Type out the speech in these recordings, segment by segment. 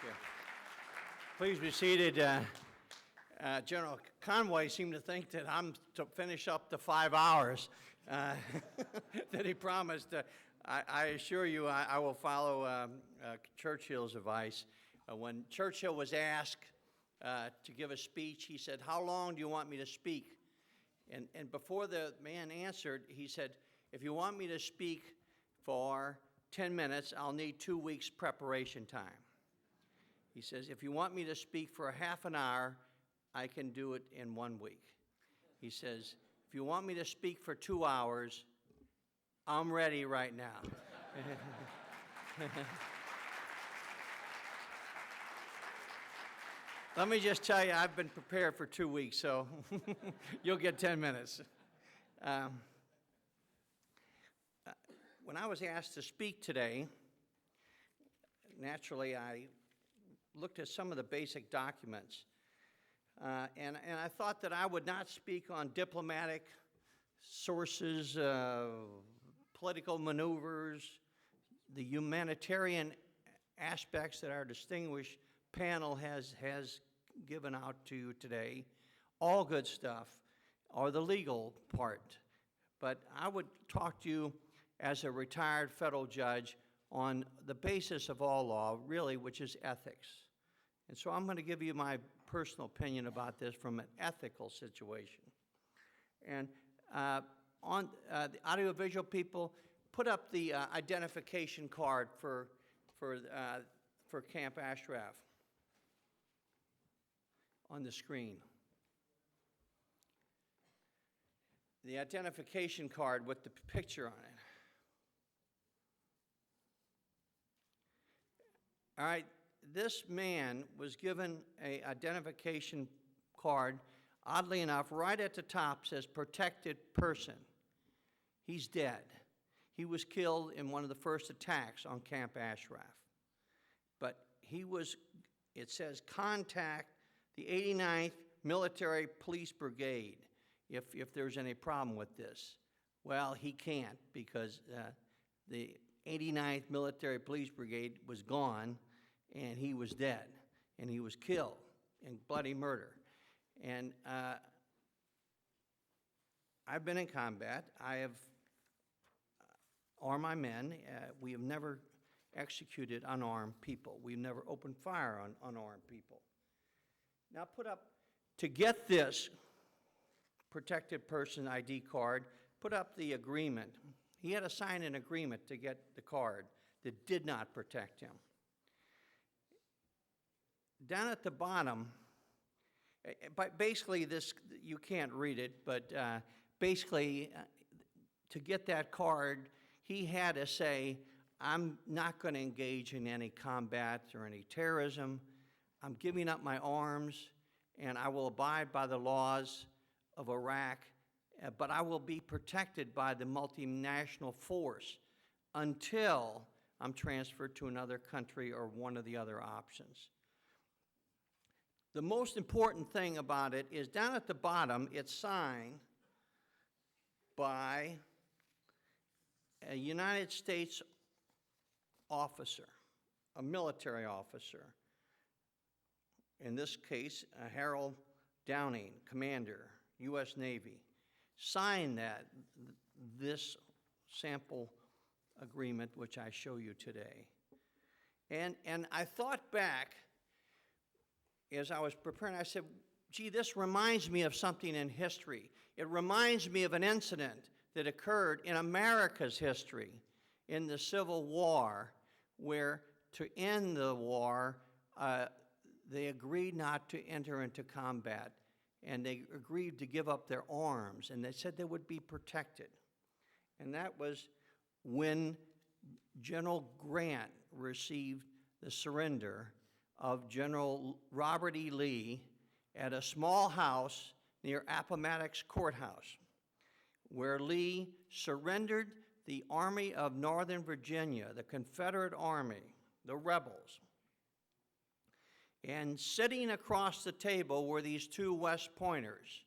Thank you. Please be seated. General Conway seemed to think that I'm to finish up the 5 hours that he promised. I assure you I will follow Churchill's advice. When Churchill was asked to give a speech, he said, "How long do you want me to speak?" And before the man answered, he said, "If you want me to speak for 10 minutes, I'll need 2 weeks preparation time." He says, "If you want me to speak for a half an hour, I can do it in 1 week." He says, "If you want me to speak for 2 hours, I'm ready right now." Let me just tell you, I've been prepared for 2 weeks, so you'll get 10 minutes. When I was asked to speak today, naturally I looked at some of the basic documents, and I thought that I would not speak on diplomatic sources, political maneuvers, the humanitarian aspects that our distinguished panel has given out to you today, all good stuff, or the legal part. But I would talk to you as a retired federal judge on the basis of all law, really, which is ethics. And so I'm going to give you my personal opinion about this from an ethical situation. And on the audiovisual people, put up the identification card for Camp Ashraf on the screen. The identification card with the picture on it. All right, this man was given an identification card, oddly enough, right at the top says protected person. He's dead. He was killed in one of the first attacks on Camp Ashraf. But he was, it says, contact the 89th Military Police Brigade if there's any problem with this. Well, he can't, because the 89th Military Police Brigade was gone, and he was dead, and he was killed in bloody murder. And I've been in combat. I have, or my men, we have never executed unarmed people. We've never opened fire on unarmed people. Now put up, to get this protected person ID card, put up the agreement. He had to sign an agreement to get the card that did not protect him. Down at the bottom, but basically this, you can't read it, but basically to get that card, he had to say, "I'm not going to engage in any combat or any terrorism. I'm giving up my arms, and I will abide by the laws of Iraq, but I will be protected by the multinational force until I'm transferred to another country or one of the other options." The most important thing about it is down at the bottom, it's signed by a United States officer, a military officer. In this case, Harold Downing, commander, U.S. Navy, signed this sample agreement, which I show you today. And I thought back, as I was preparing, I said, gee, this reminds me of something in history. It reminds me of an incident that occurred in America's history in the Civil War, where to end the war, they agreed not to enter into combat, and they agreed to give up their arms, and they said they would be protected. And that was when General Grant received the surrender of General Robert E. Lee at a small house near Appomattox Courthouse, where Lee surrendered the Army of Northern Virginia, the Confederate Army, the rebels. And sitting across the table were these two West Pointers.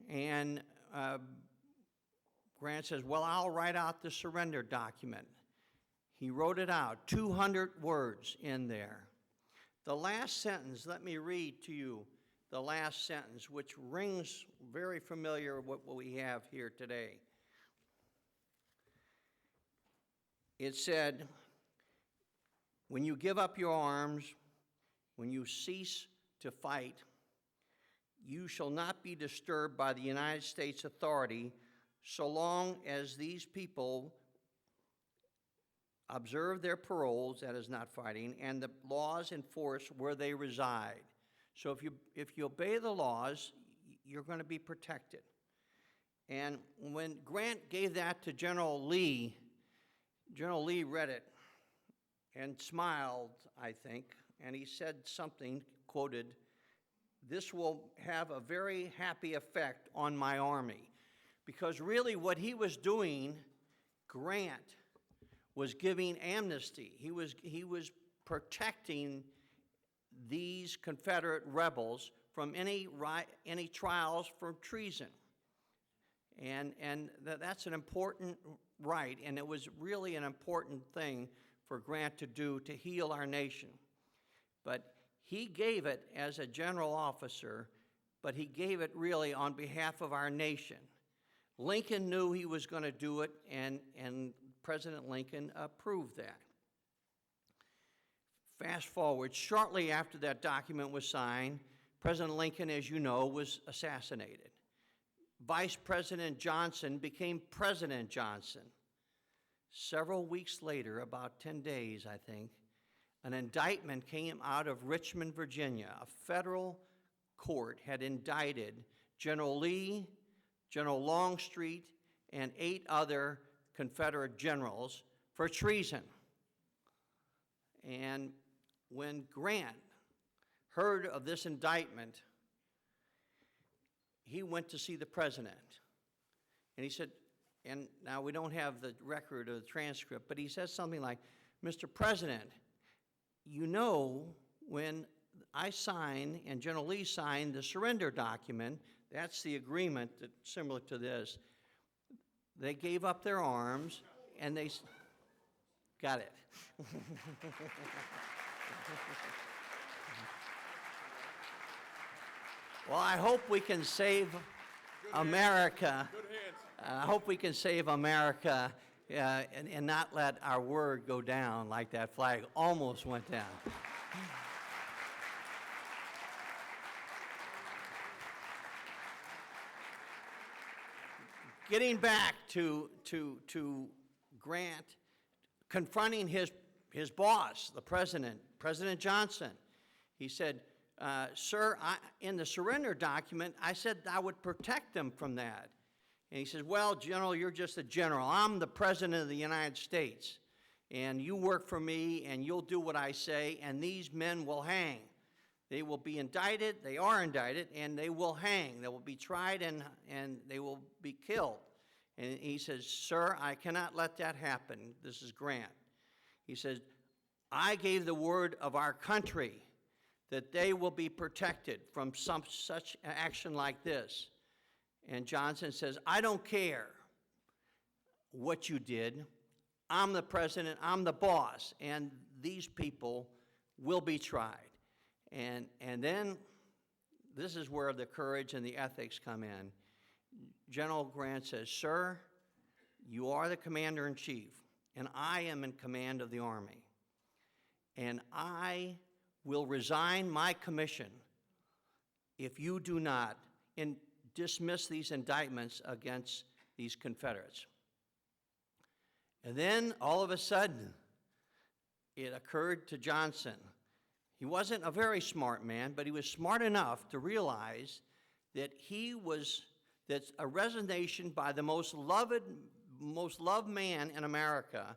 And Grant says, "Well, I'll write out the surrender document." He wrote it out, 200 words in there. The last sentence, let me read to you the last sentence, which rings very familiar with what we have here today. It said, when you give up your arms, when you cease to fight, you shall not be disturbed by the United States authority so long as these people observe their paroles, that is not fighting, and the laws enforced where they reside. So if you obey the laws, you're going to be protected. And when Grant gave that to General Lee read it and smiled, I think, and he said something, quoted, "This will have a very happy effect on my army." Because really what he was doing, Grant was giving amnesty. He was protecting these Confederate rebels from any trials for treason. And that's an important right, and it was really an important thing for Grant to do to heal our nation. But he gave it as a general officer, but he gave it really on behalf of our nation. Lincoln knew he was going to do it, and President Lincoln approved that. Fast forward, shortly after that document was signed, President Lincoln, as you know, was assassinated. Vice President Johnson became President Johnson. Several weeks later, about 10 days, I think, an indictment came out of Richmond, Virginia. A federal court had indicted General Lee, General Longstreet, and 8 other Confederate generals for treason. And when Grant heard of this indictment, he went to see the president. And he said, and now we don't have the record or the transcript, but he says something like, "Mr. President, you know when I signed and General Lee signed the surrender document, that's the agreement that's similar to this, they gave up their arms and they got it." Well, I hope we can save America. I hope we can save America and not let our word go down like that flag almost went down. Getting back to Grant confronting his boss, the president, President Johnson, he said, "Sir, in the surrender document, I said I would protect them from that." And he says, "Well, General, you're just a general. I'm the President of the United States, and you work for me, and you'll do what I say, and these men will hang. They will be indicted, they are indicted, and they will hang. They will be tried, and they will be killed." And he says, "Sir, I cannot let that happen." This is Grant. He says, "I gave the word of our country that they will be protected from such action like this." And Johnson says, "I don't care what you did. I'm the president, I'm the boss, and these people will be tried." And then this is where the courage and the ethics come in. General Grant says, "Sir, you are the commander-in-chief, and I am in command of the Army. And I will resign my commission if you do not dismiss these indictments against these Confederates." And then, all of a sudden, it occurred to Johnson. He wasn't a very smart man, but he was smart enough to realize that that's a resignation by the most loved man in America,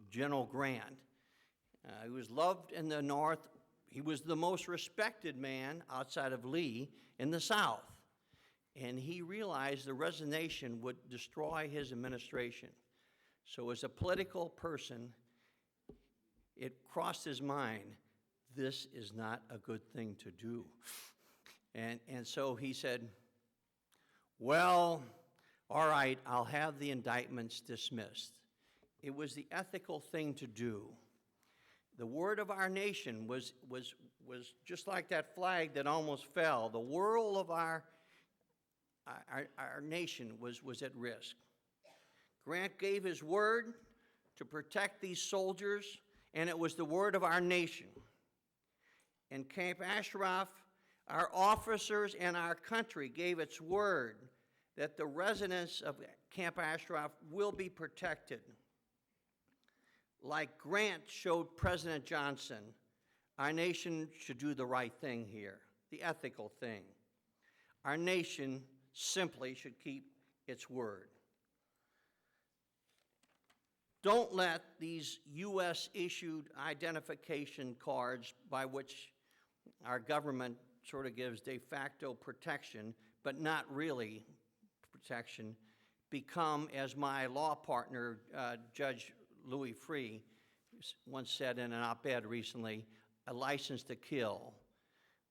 General Grant. He was loved in the North. He was the most respected man outside of Lee in the South. And he realized the resignation would destroy his administration. So as a political person, it crossed his mind, this is not a good thing to do. And so he said, "Well, all right, I'll have the indictments dismissed." It was the ethical thing to do. The word of our nation was just like that flag that almost fell. The world of our nation was at risk. Grant gave his word to protect these soldiers, and it was the word of our nation. In Camp Ashraf, our officers and our country gave its word that the residents of Camp Ashraf will be protected. Like Grant showed President Johnson, our nation should do the right thing here, the ethical thing. Our nation simply should keep its word. Don't let these U.S.-issued identification cards by which our government sort of gives de facto protection, but not really protection, become, as my law partner, Judge Louis FREEH, once said in an op-ed recently, a license to kill.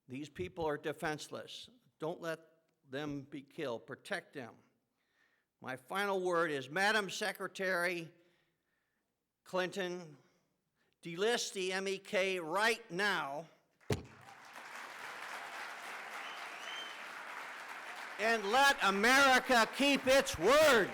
These people are defenseless. Don't let them be killed. Protect them. My final word is, Madam Secretary Clinton, delist the MEK right now and let America keep its word.